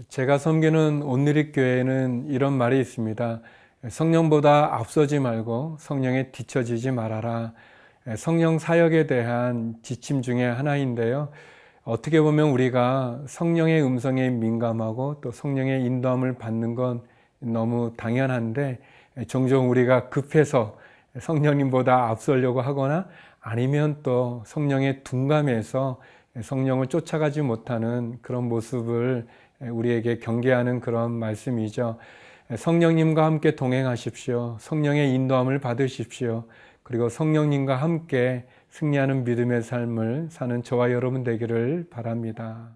제가 섬기는 온누리교회에는 이런 말이 있습니다. 성령보다 앞서지 말고 성령에 뒤처지지 말아라. 성령 사역에 대한 지침 중에 하나인데요. 어떻게 보면 우리가 성령의 음성에 민감하고 또 성령의 인도함을 받는 건 너무 당연한데, 종종 우리가 급해서 성령님보다 앞서려고 하거나 아니면 또 성령에 둔감해서 성령을 쫓아가지 못하는 그런 모습을 우리에게 경계하는 그런 말씀이죠. 성령님과 함께 동행하십시오. 성령의 인도함을 받으십시오. 그리고 성령님과 함께 승리하는 믿음의 삶을 사는 저와 여러분 되기를 바랍니다.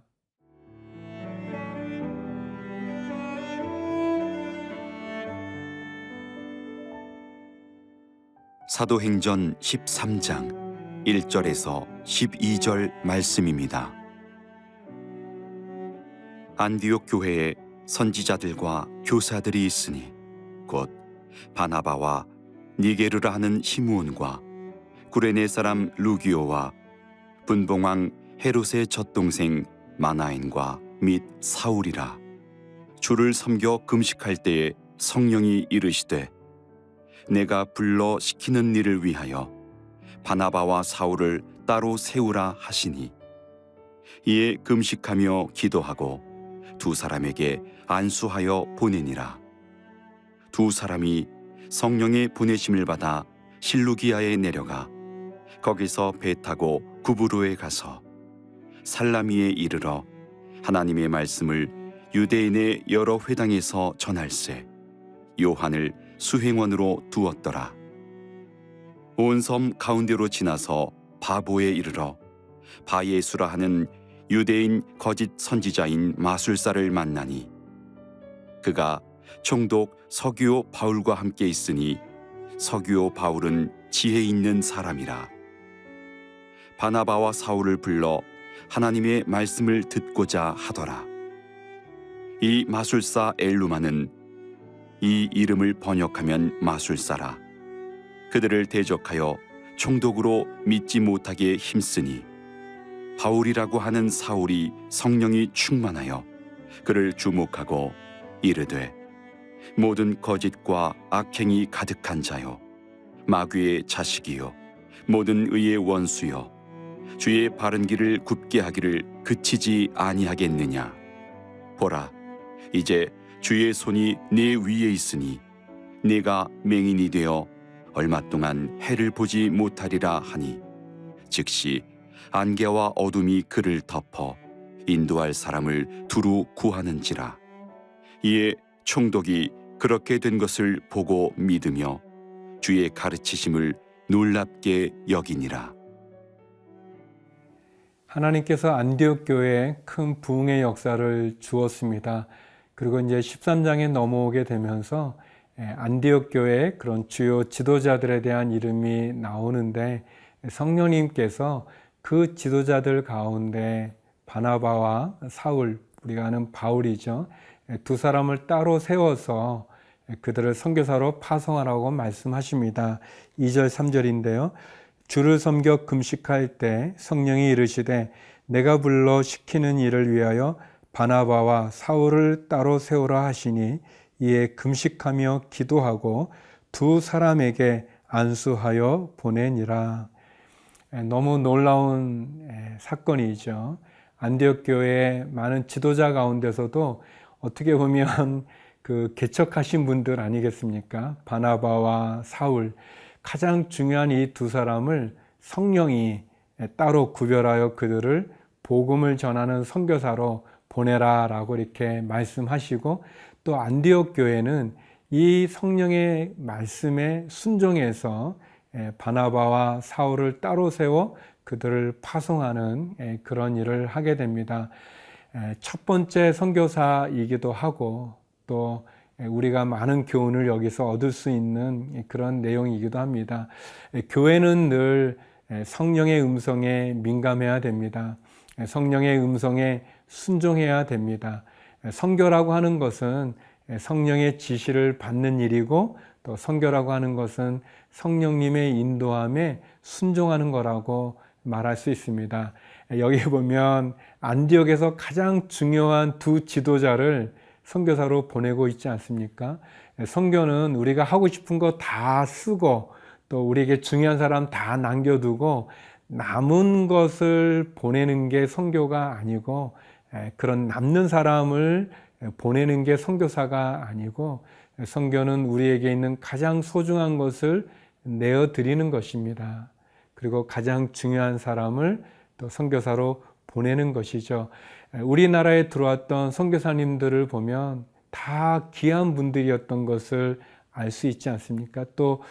사도행전 13장 1절에서 12절 말씀입니다. 안디옥 교회에 선지자들과 교사들이 있으니 곧 바나바와 니게르라 하는 시므온과 구레네 사람 루기오와 분봉왕 헤롯의 젖동생 마나엔과 및 사울이라. 주를 섬겨 금식할 때에 성령이 이르시되 내가 불러 시키는 일을 위하여 바나바와 사울을 따로 세우라 하시니, 이에 금식하며 기도하고 두 사람에게 안수하여 보내니라. 두 사람이 성령의 보내심을 받아 실루기아에 내려가 거기서 배 타고 구브로에 가서 살라미에 이르러 하나님의 말씀을 유대인의 여러 회당에서 전할세 요한을 수행원으로 두었더라. 온 섬 가운데로 지나서 바보에 이르러 바예수라 하는 유대인 거짓 선지자인 마술사를 만나니, 그가 총독 서기오 바울과 함께 있으니 서기오 바울은 지혜 있는 사람이라. 바나바와 사울을 불러 하나님의 말씀을 듣고자 하더라. 이 마술사 엘루마는 이 이름을 번역하면 마술사라. 그들을 대적하여 총독으로 믿지 못하게 힘쓰니, 바울이라고 하는 사울이 성령이 충만하여 그를 주목하고 이르되 모든 거짓과 악행이 가득한 자요 마귀의 자식이요 모든 의의 원수요 주의 바른 길을 굽게 하기를 그치지 아니하겠느냐. 보라, 이제 주의 손이 네 위에 있으니 네가 맹인이 되어 얼마 동안 해를 보지 못하리라 하니, 즉시 안개와 어둠이 그를 덮어 인도할 사람을 두루 구하는지라. 이에 총독이 그렇게 된 것을 보고 믿으며 주의 가르치심을 놀랍게 여기니라. 하나님께서 안디옥 교회에 큰 부흥의 역사를 주었습니다. 그리고 이제 13장에 넘어오게 되면서 안디옥 교회의 그런 주요 지도자들에 대한 이름이 나오는데, 성령님께서 그 지도자들 가운데 바나바와 사울, 우리가 아는 바울이죠, 두 사람을 따로 세워서 그들을 선교사로 파송하라고 말씀하십니다. 2절 3절인데요. 주를 섬겨 금식할 때 성령이 이르시되 내가 불러 시키는 일을 위하여 바나바와 사울을 따로 세우라 하시니, 이에 금식하며 기도하고 두 사람에게 안수하여 보내니라. 너무 놀라운 사건이죠. 안디옥 교회의 많은 지도자 가운데서도 어떻게 보면 그 개척하신 분들 아니겠습니까? 바나바와 사울, 가장 중요한 이 두 사람을 성령이 따로 구별하여 그들을 복음을 전하는 선교사로 보내라라고 이렇게 말씀하시고, 또 안디옥 교회는 이 성령의 말씀에 순종해서 바나바와 사울을 따로 세워 그들을 파송하는 그런 일을 하게 됩니다. 첫 번째 선교사이기도 하고, 또 우리가 많은 교훈을 여기서 얻을 수 있는 그런 내용이기도 합니다. 교회는 늘 성령의 음성에 민감해야 됩니다. 성령의 음성에 순종해야 됩니다. 선교라고 하는 것은 성령의 지시를 받는 일이고, 또 선교라고 하는 것은 성령님의 인도함에 순종하는 거라고 말할 수 있습니다. 여기 보면 안디옥에서 가장 중요한 두 지도자를 선교사로 보내고 있지 않습니까? 선교는 우리가 하고 싶은 거 다 쓰고 또 우리에게 중요한 사람 다 남겨두고 남은 것을 보내는 게 선교가 아니고, 그런 남는 사람을 보내는 게 선교사가 아니고, 선교는 우리에게 있는 가장 소중한 것을 내어드리는 것입니다. 그리고 가장 중요한 사람을 또 선교사로 보내는 것이죠. 우리나라에 들어왔던 선교사님들을 보면 다 귀한 분들이었던 것을 알 수 있지 않습니까? 또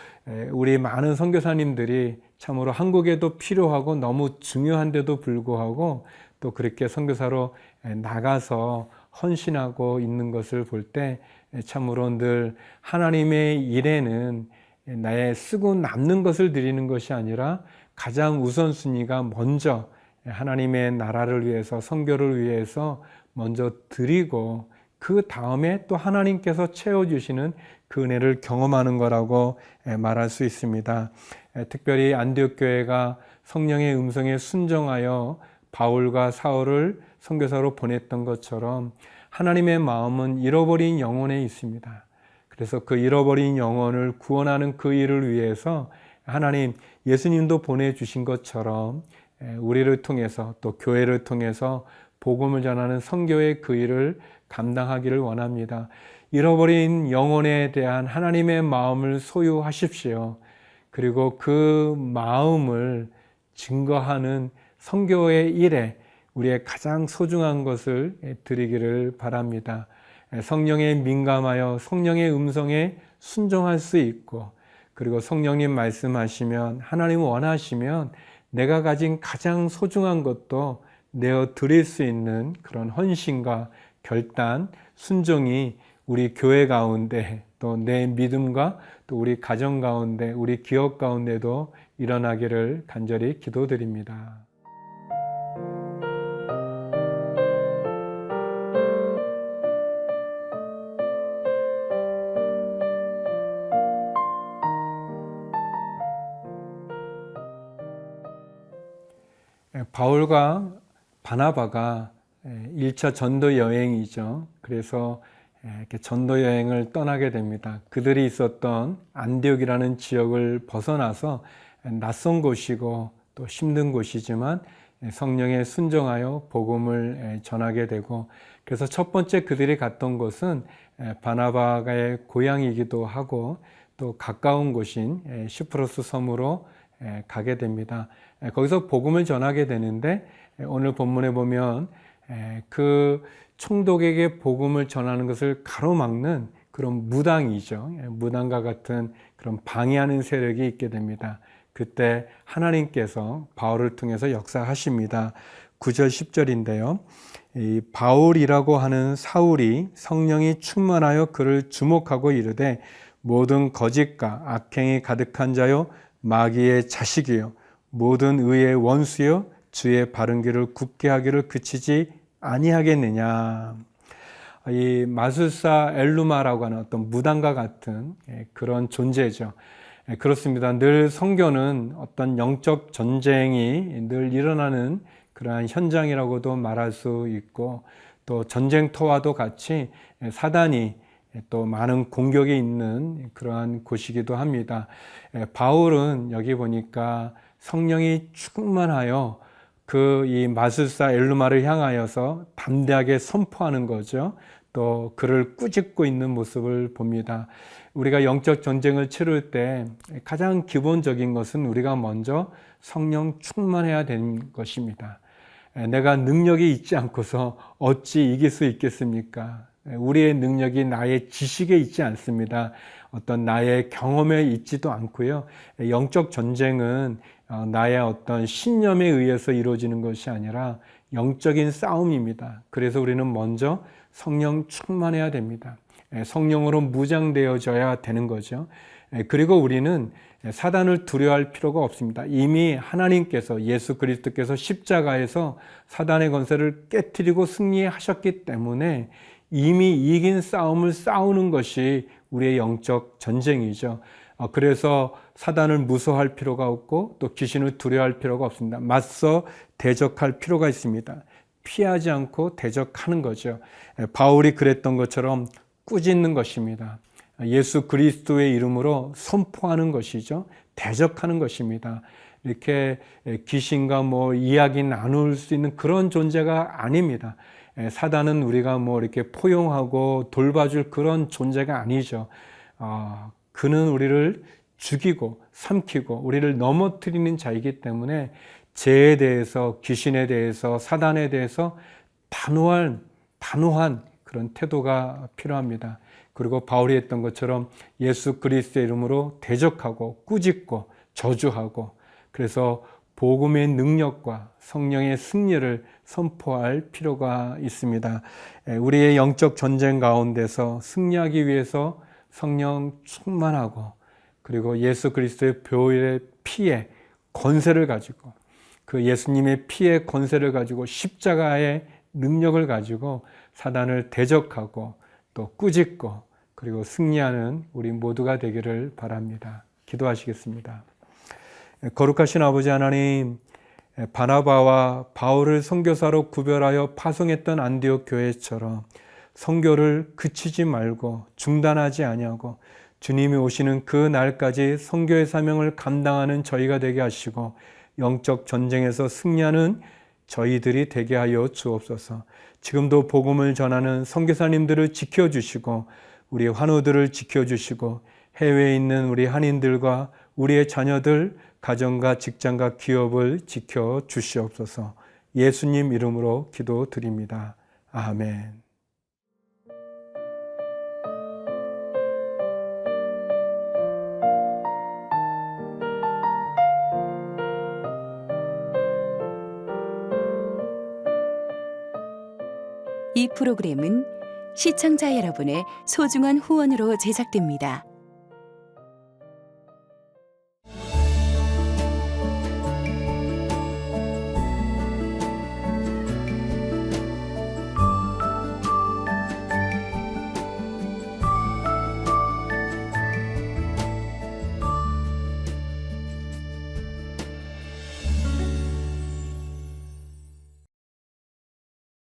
우리 많은 선교사님들이 참으로 한국에도 필요하고 너무 중요한데도 불구하고 또 그렇게 선교사로 나가서 헌신하고 있는 것을 볼 때 참으로 늘 하나님의 일에는 나의 쓰고 남는 것을 드리는 것이 아니라 가장 우선순위가 먼저 하나님의 나라를 위해서, 선교를 위해서 먼저 드리고 그 다음에 또 하나님께서 채워주시는 그 은혜를 경험하는 거라고 말할 수 있습니다. 특별히 안디옥 교회가 성령의 음성에 순종하여 바울과 사울을 선교사로 보냈던 것처럼 하나님의 마음은 잃어버린 영혼에 있습니다. 그래서 그 잃어버린 영혼을 구원하는 그 일을 위해서 하나님, 예수님도 보내주신 것처럼 우리를 통해서 또 교회를 통해서 복음을 전하는 선교의 그 일을 감당하기를 원합니다. 잃어버린 영혼에 대한 하나님의 마음을 소유하십시오. 그리고 그 마음을 증거하는 선교의 일에 우리의 가장 소중한 것을 드리기를 바랍니다. 성령에 민감하여 성령의 음성에 순종할 수 있고, 그리고 성령님 말씀하시면, 하나님 원하시면 내가 가진 가장 소중한 것도 내어 드릴 수 있는 그런 헌신과 결단, 순종이 우리 교회 가운데 또 내 믿음과 또 우리 가정 가운데, 우리 기업 가운데도 일어나기를 간절히 기도드립니다. 바울과 바나바가 1차 전도 여행이죠. 그래서 이렇게 전도 여행을 떠나게 됩니다. 그들이 있었던 안디옥이라는 지역을 벗어나서 낯선 곳이고 또 힘든 곳이지만 성령에 순종하여 복음을 전하게 되고, 그래서 첫 번째 그들이 갔던 곳은 바나바의 고향이기도 하고 또 가까운 곳인 시프러스 섬으로 가게 됩니다. 거기서 복음을 전하게 되는데, 오늘 본문에 보면 그 총독에게 복음을 전하는 것을 가로막는 그런 무당이죠. 무당과 같은 그런 방해하는 세력이 있게 됩니다. 그때 하나님께서 바울을 통해서 역사하십니다. 9절 10절인데요. 이 바울이라고 하는 사울이 성령이 충만하여 그를 주목하고 이르되, 모든 거짓과 악행이 가득한 자요 마귀의 자식이요 모든 의의 원수요 주의 바른 길을 굽게 하기를 그치지 아니하겠느냐. 이 마술사 엘루마라고 하는 어떤 무당과 같은 그런 존재죠. 그렇습니다. 늘 선교는 어떤 영적 전쟁이 늘 일어나는 그러한 현장이라고도 말할 수 있고, 또 전쟁터와도 같이 사단이 또 많은 공격이 있는 그러한 곳이기도 합니다. 바울은 여기 보니까 성령이 충만하여 그 이 마술사 엘루마를 향하여서 담대하게 선포하는 거죠. 또 그를 꾸짖고 있는 모습을 봅니다. 우리가 영적 전쟁을 치를 때 가장 기본적인 것은 우리가 먼저 성령 충만해야 되는 것입니다. 내가 능력이 있지 않고서 어찌 이길 수 있겠습니까? 우리의 능력이 나의 지식에 있지 않습니다. 어떤 나의 경험에 있지도 않고요. 영적 전쟁은 나의 어떤 신념에 의해서 이루어지는 것이 아니라 영적인 싸움입니다. 그래서 우리는 먼저 성령 충만해야 됩니다. 성령으로 무장되어져야 되는 거죠. 그리고 우리는 사단을 두려워할 필요가 없습니다. 이미 하나님께서, 예수 그리스도께서 십자가에서 사단의 권세를 깨트리고 승리하셨기 때문에 이미 이긴 싸움을 싸우는 것이 우리의 영적 전쟁이죠. 그래서 사단을 무서워할 필요가 없고 또 귀신을 두려워할 필요가 없습니다. 맞서 대적할 필요가 있습니다. 피하지 않고 대적하는 거죠. 바울이 그랬던 것처럼 꾸짖는 것입니다. 예수 그리스도의 이름으로 선포하는 것이죠. 대적하는 것입니다. 이렇게 귀신과 이야기 나눌 수 있는 그런 존재가 아닙니다. 사단은 우리가 이렇게 포용하고 돌봐줄 그런 존재가 아니죠. 그는 우리를 죽이고 삼키고 우리를 넘어뜨리는 자이기 때문에 죄에 대해서, 귀신에 대해서, 사단에 대해서 단호한 그런 태도가 필요합니다. 그리고 바울이 했던 것처럼 예수 그리스도의 이름으로 대적하고 꾸짖고 저주하고, 그래서 복음의 능력과 성령의 승리를 선포할 필요가 있습니다. 우리의 영적 전쟁 가운데서 승리하기 위해서 성령 충만하고, 그리고 예수 그리스도의 보혈의 피의 권세를 가지고, 그 예수님의 피의 권세를 가지고 십자가의 능력을 가지고 사단을 대적하고 또 꾸짖고 그리고 승리하는 우리 모두가 되기를 바랍니다. 기도하시겠습니다. 거룩하신 아버지 하나님, 바나바와 바울을 선교사로 구별하여 파송했던 안디옥 교회처럼 선교를 그치지 말고 중단하지 아니하고 주님이 오시는 그 날까지 선교의 사명을 감당하는 저희가 되게 하시고 영적 전쟁에서 승리하는 저희들이 되게 하여 주옵소서. 지금도 복음을 전하는 선교사님들을 지켜주시고 우리 환우들을 지켜주시고 해외에 있는 우리 한인들과 우리의 자녀들, 가정과 직장과 기업을 지켜주시옵소서. 예수님 이름으로 기도드립니다. 아멘. 이 프로그램은 시청자 여러분의 소중한 후원으로 제작됩니다.